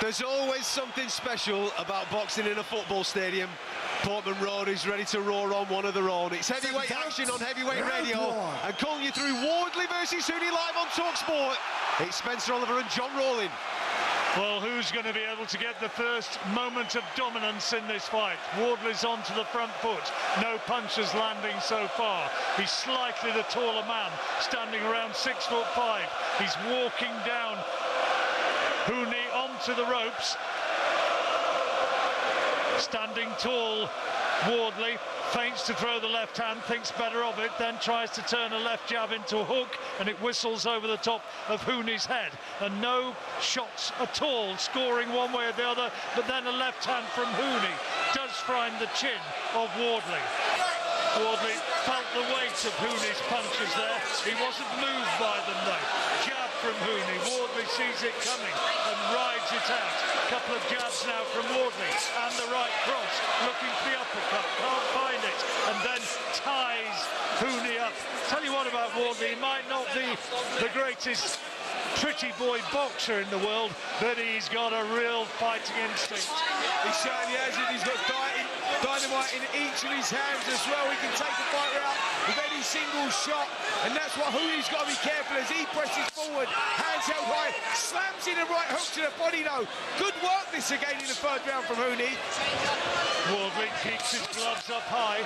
There's always something special about boxing in a football stadium. Portman Road is ready to roar on one of their own. It's heavyweight action on Heavyweight Radio, and calling you through Wardley versus Huni live on talkSPORT. It's Spencer Oliver and John Rowling. Well, who's going to be able to get the first moment of dominance in this fight? Wardley's onto the front foot. No punches landing so far. He's slightly the taller man, standing around 6'5". He's walking down Huni onto the ropes. Standing tall, Wardley feints to throw the left hand, thinks better of it, then tries to turn a left jab into a hook, and it whistles over the top of Huni's head. And no shots at all scoring one way or the other, but then a left hand from Huni does find the chin of Wardley. Wardley felt the weight of Huni's punches there. He wasn't moved by them though. Jab from Huni. Wardley sees it coming and rides it out. A couple of jabs now from Wardley and the right cross, looking for the uppercut, can't find it, and then ties Huni up. Tell you what about Wardley, he might not be the greatest pretty boy boxer in the world, but he's got a real fighting instinct. He certainly has it. He's got dynamite in each of his hands as well. He can take the fighter out with any single shot, and that's what Huni's got to be careful as he presses forward, hands held high, slams in a right hook to the body though. Good work this again in the third round from Huni. Wardley keeps his gloves up high.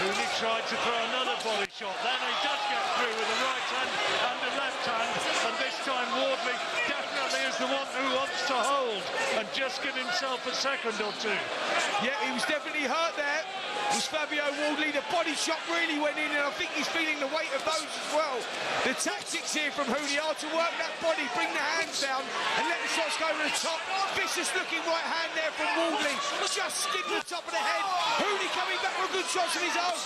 Huni tried to throw another body shot, then he does get through with a right hand and a left hand, and this time Wardley definitely is the one who wants to hold and just give himself a second or two. Yeah, he was definitely hurt there. It was Fabio Wardley. The body shot really went in, and I think he's feeling the weight of those as well. The tactics here from Huni are to work that body, bring the hands down, and let the shots go over the top. Vicious looking right hand there from Wardley. Just skid the top of the head. Huni coming back with good shots of his own.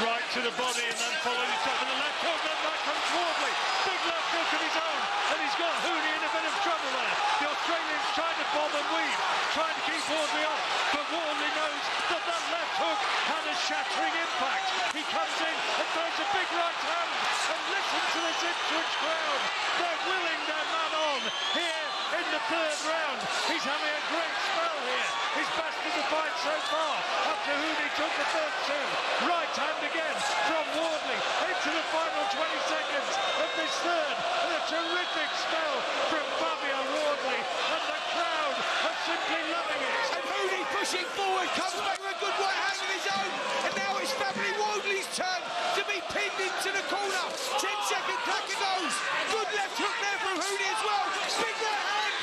Right to the body and then following it up with the left hook, and back comes Wardley. Big left hook of his own, and he's got Huni in a bit of trouble there. The Australian's trying to bomb and weave, trying to keep Wardley off, but Wardley knows that that left hook had a shattering impact. He comes in and throws a big right hand, and listen to this Ipswich crowd. They're willing their man on here in the third round. He's having a great spell here. His best in the fight so far, after Huni took the first two. Right hand again from Wardley into the final 20 seconds of this third, and a terrific spell from Fabio Wardley, and the crowd are simply loving it. And Huni pushing forward, comes back with a good right hand of his own, and now it's Fabio Wardley's turn to be pinned into the corner. 10-second crack of those. Good left hook there from Huni as well. Big right hand,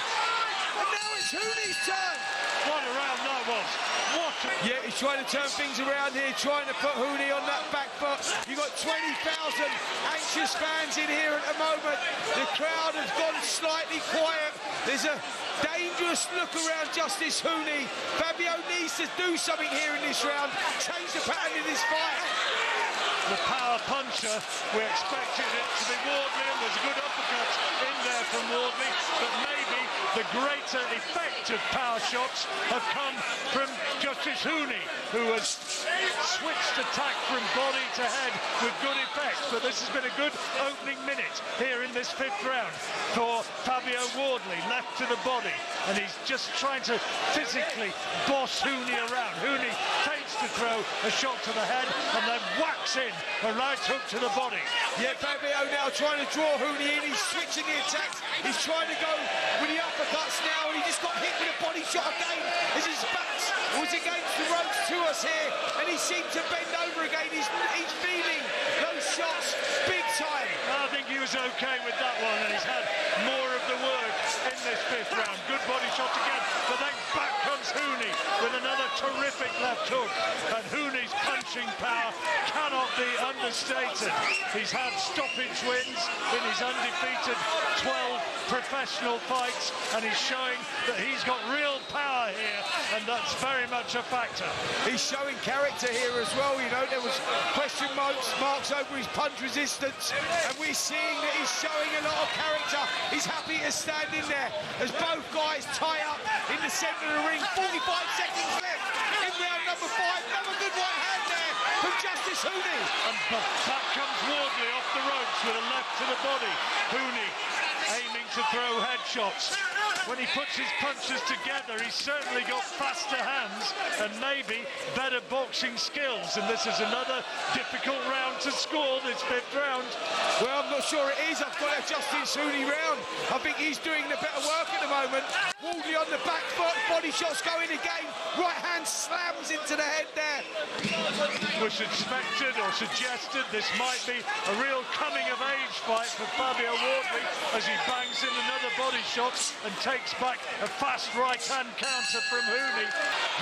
and now it's Huni's turn. What a round that was. Yeah, he's trying to turn things around here, trying to put Huni on that back foot. You've got 20,000 anxious fans in here at the moment. The crowd has gone slightly quiet. There's a dangerous look around Justis Huni. Fabio needs to do something here in this round, change the pattern in this fight. The power puncher, we expected it to be Wardley, and there's a good uppercut in there from Wardley, but maybe the greater effect of power shots have come from Justis Huni, who has switched attack from body to head with good effect. But this has been a good opening minute here in this fifth round for Fabio Wardley, left to the body, and he's just trying to physically boss Huni around. Huni takes to throw a shot to the head and then whacks in a right hook to the body. Yeah, Fabio now trying to draw Huni in. He's switching the attacks. He's trying to go with the uppercuts now, and he just got hit with a body shot again as his back was against the ropes to us here, and he seemed to bend over again. He's feeling those shots big time. I think he was okay with that one, and he's had more of the work in this fifth round. Good body shot again, but then back comes Huni with another terrific left hook, and Huni's punching power cannot be understated. He's had stoppage wins in his undefeated 12 professional fights, and he's showing that he's got real power here, and that's very much a factor. He's showing character here as well. You know, there was question marks over his punch resistance, and we're seeing that he's showing a lot of character. He's happy to stand in there as both guys tie up in the centre of the ring. 45 seconds left in round number 5. Another good right hand there from Justis Huni. And back comes Wardley off the ropes with a left to the body. Huni aiming to throw headshots. When he puts his punches together, he's certainly got faster hands and maybe better boxing skills. And this is another difficult round to score, this 5th round. Well, I'm not sure it is. I've got a Justis Huni round. I think he's doing the better work at the moment. Wardley on the back foot, body shots going again. Right hand slams into the head there. Was expected or suggested this might be a real coming-of-age fight for Fabio Wardley as he bangs in another body shot and takes back a fast right-hand counter from Huni.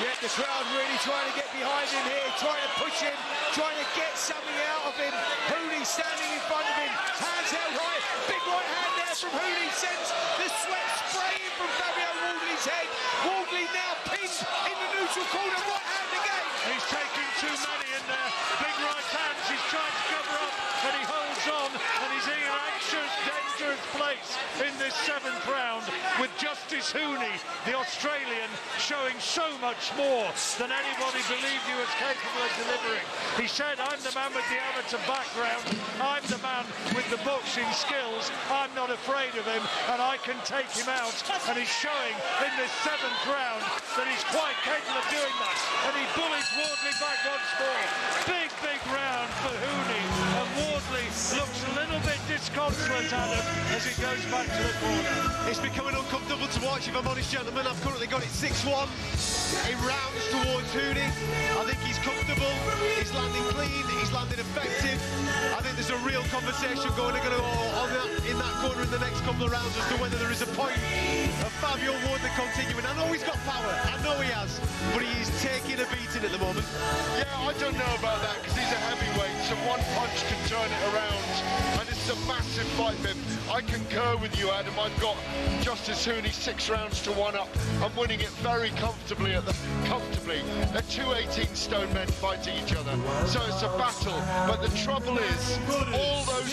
Yet the crowd really trying to get behind him here, trying to push him, trying to get something out of him. Huni standing in front of him, hands held high, big right hand there from Huni, sends the sweat spraying from Fabio Wardley's head. Wardley now pinned in the neutral corner, right hand again. He's taking too many in there, big right hands, he's trying to cover up, and he holds on, and he's in an anxious, dangerous place in this 7th round with Justis Huni, the Australian, showing so much more than anybody believed he was capable of delivering. He said, I'm the man with the amateur background, I'm the man with the boxing skills, I'm not afraid of him, and I can take him out. And he's showing in this 7th round that he's quite capable of doing that. And he bullies Wardley back once more. Big, big round for Huni, and Wardley looks a little bit disconsolate at him as he goes back to the corner. It's becoming uncomfortable to watch, if I'm honest, gentlemen. I've currently got it 6-1 in rounds towards Huni. I think he's comfortable, he's landing clean, he's landing effective. I think there's a real conversation going on in that corner in the next couple of rounds as to whether there is a point of Fabio Wardley continuing. I know he's got power, I know he has, but he is taking a beating at the moment. Yeah, I don't know about that because he's a heavyweight, so one punch can turn it around, and it's a massive fight for him. I concur with you, Adam. I've got Justis Huni 6 rounds to 1 up. I'm winning it very comfortably They're two 18-stone men fighting each other, so it's a battle. But the trouble is, all those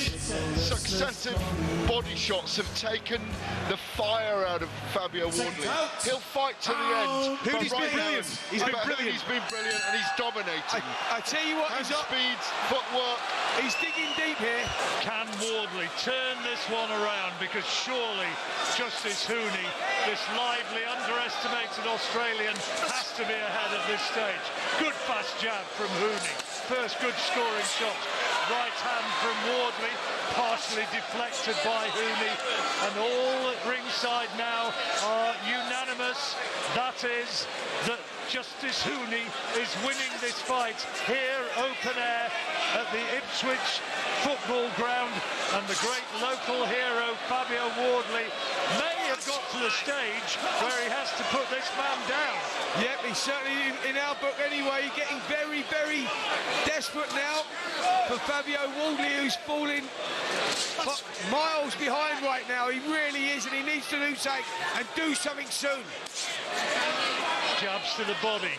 successive body shots have taken the fire out of Fabio Wardley. He'll fight to the end. Huni's been brilliant. He's been brilliant. He's been brilliant, and he's dominating. I tell you what, he's up. Speed, footwork. He's digging deep here. Can Wardley turn this one around? Because surely Justis Huni, this lively, underestimated Australian, has to be ahead at this stage. Good fast jab from Huni. First good scoring shot. Right hand from Wardley, partially deflected by Huni. And all at ringside now are unanimous. That is that Justis Huni is winning this fight here, open air, at the Ipswich football ground. And the great local hero, Fabio Wardley, may have got to the stage where he has to put this man down. Yep, he's certainly in our book anyway, getting very, very desperate now for Fabio Wardley, who's falling miles behind right now. He really is, and he needs to do something, and do something soon. Jabs to the body,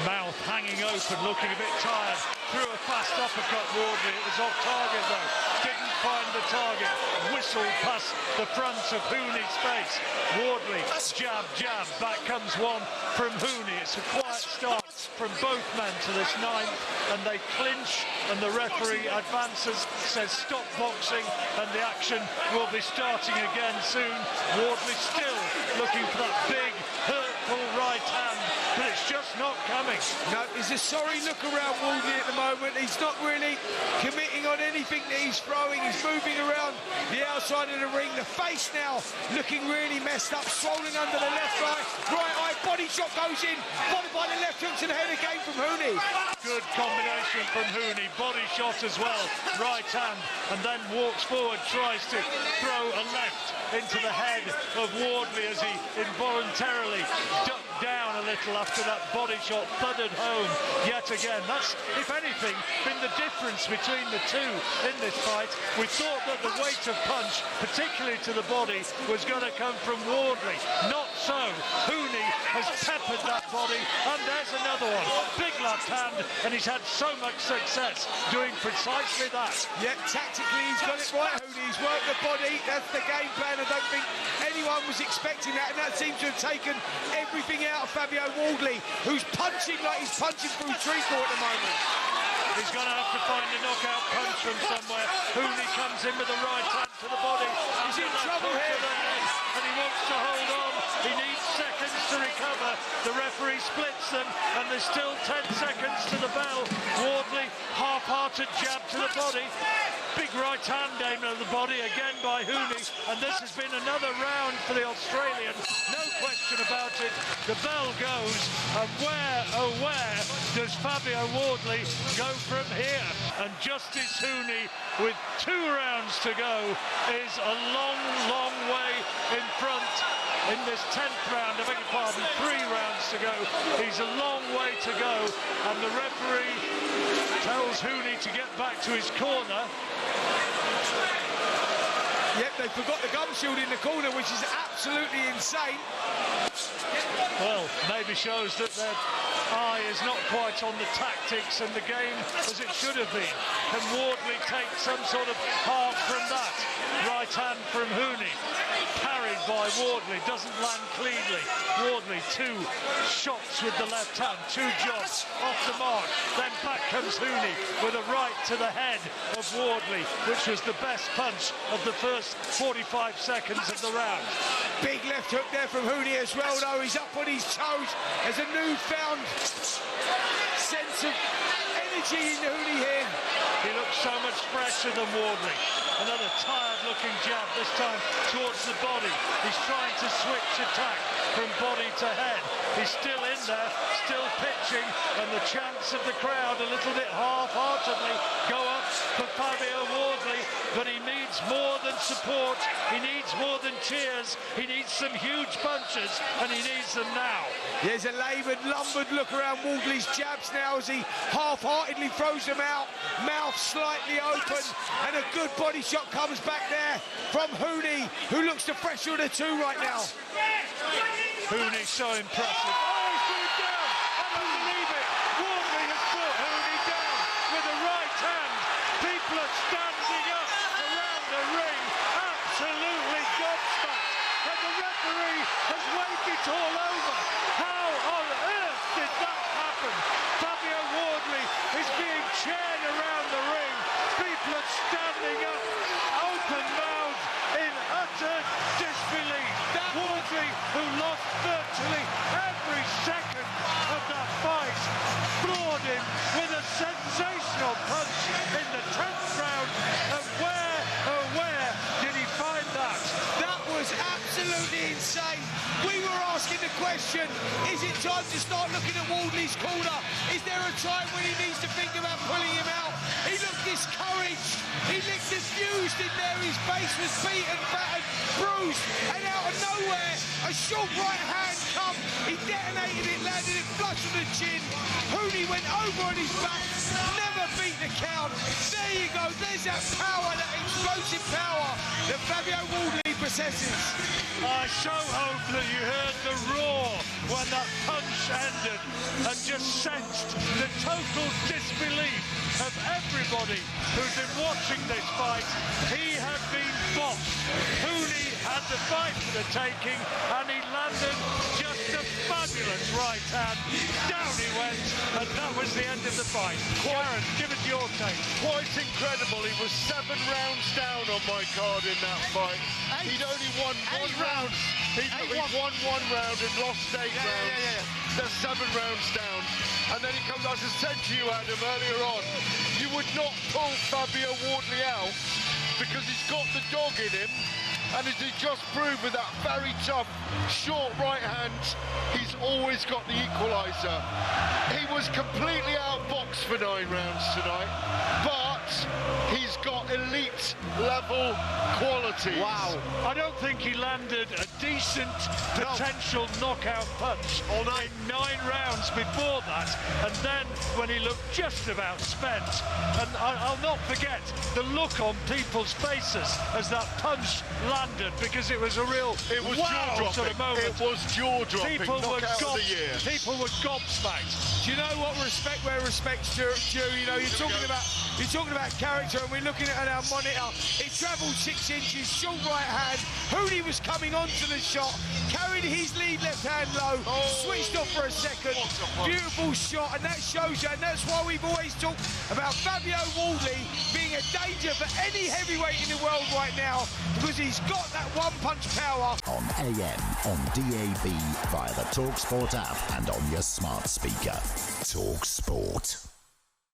mouth hanging open, looking a bit tired. Threw a fast uppercut, Wardley. It was off target though. Didn't find the target. Whistled past the front of Huni's face. Wardley, jab, jab. Back comes one from Huni. It's a quiet start from both men to this 9th, and they clinch, and the referee advances, says stop boxing, and the action will be starting again soon. Wardley still looking for that big, hurtful right hand, but it's just not coming. No, there's a sorry look around Wardley at the moment. He's not really committing on anything that he's throwing. He's moving around the outside of the ring. The face now looking really messed up, swollen under the left eye. Right eye, body shot goes in, followed by the left hook to the head again from Huni. Good combination from Huni, body shot as well, right hand, and then walks forward, tries to throw a left into the head of Wardley as he involuntarily ducked down a little after that body shot thudded home yet again. That's, if anything, been the difference between the two in this fight. We thought that the weight of punch, particularly to the body, was going to come from Wardley. Not so. Huni has peppered that body, and there's another one. Big left hand, and he's had so much success doing precisely that. Yeah, tactically he's got it right, Huni. He's worked the body. That's the game plan. I don't think anyone was expecting that, and that seems to have taken everything out of Fabio Wardley, who's punching like he's punching through Treacle at the moment. He's going to have to find a knockout punch from somewhere. Huni comes in with the right hand to the body. He's in trouble here. And he wants to hold on. He needs seconds to recover. The referee splits them, and there's still 10 seconds to the bell. Wardley, half-hearted jab to the body. Big right hand aim at the body again by Huni, and this has been another round for the Australian, no question about it. The bell goes, and where, oh where, does Fabio Wardley go from here? And Justis Huni, with 2 rounds to go, is a long, long way in front. In this 10th round, I beg your pardon, 3 rounds to go. He's a long way to go, and the referee tells Huni to get back to his corner. Yep, they forgot the gum shield in the corner, which is absolutely insane. Well, maybe shows that their eye is not quite on the tactics and the game as it should have been. Can Wardley take some sort of half from that? Right hand from Huni, parried by Wardley, doesn't land cleanly. Wardley, 2 shots with the left hand, 2 jobs off the mark. Then back comes Huni with a right to the head of Wardley, which was the best punch of the first 45 seconds of the round. Big left hook there from Huni as well, though. He's up on his toes. There's a newfound sense of energy in Huni here. He looks so much fresher than Wardley. Another tired-looking jab, this time towards the body. He's trying to switch attack from body to head. He's still in there, still pitching, and the chants of the crowd a little bit half-heartedly go up for Fabio Wardley, but he needs more than support, he needs more than cheers, he needs some huge punches, and he needs them now. There's a laboured, lumbered look around Wardley's jabs now as he half-heartedly throws them out, mouth slightly open, and a good body shot comes back there from Huni, who looks the fresher of the 2 right now. Huni's so impressive. Oh, he's put him down! I don't believe it! Wardley has put Huni down with a right hand. People are standing up around the ring, absolutely gobsmacked. And the referee has waved it all over. How on earth did that happen? Fabio Wardley is being chaired around the ring. People are standing up, open-mouthed, in utter disbelief. Wardley, who lost virtually every second of that fight, floored him with a sensational punch in the 10th round. And where, oh where, did he find that? That was absolutely insane. We were asking the question, is it time to start looking at Wardley's corner? Is there a time when he needs to think about pulling him out? He looked discouraged. He looked confused in there. His face was beaten, battered, bruised, and out of nowhere, a short right hand come. He detonated it, landed it flush on the chin. Huni went over on his back, never beat the count. There you go. There's that power, that explosive power that Fabio Wardley possesses. I so hope that you heard the roar when that punch ended and just sensed the total disbelief of everybody who's been watching this fight. He had been bossed. Huni had the fight for the taking, and he landed just a fabulous right hand. Down he went, and that was the end of the fight. Karen, give us your take. Quite incredible. He was 7 rounds down on my card in that fight. He'd only won 1 round. He'd won 1 round and lost 8 rounds. They're 7 rounds down. And then he comes, as I said to you, Adam, earlier on, you would not pull Fabio Wardley out because he's got the dog in him. And as he just proved with that very tough, short right hand, he's always got the equaliser. He was completely outboxed for 9 rounds tonight, but he's got elite level quality. Wow. I don't think he landed a decent potential knockout punch in 9 rounds before that. And then when he looked just about spent, and I'll not forget the look on people's faces as that punch landed, because it was a real wow sort of moment. It was jaw-dropping. People were gobsmacked. Do you know what respect where respect's due? You know, you're talking about character, and we're looking at our monitor. It travelled 6 inches, short right hand. Huni was coming onto the shot, carried his lead left hand low, switched off for a second, beautiful shot, and that shows you, and that's why we've always talked about Fabio Wardley being a danger for any heavyweight in the world right now, because he's got that one-punch power. On AM, on DAB, via the talkSPORT app and on your smart speaker. talkSPORT.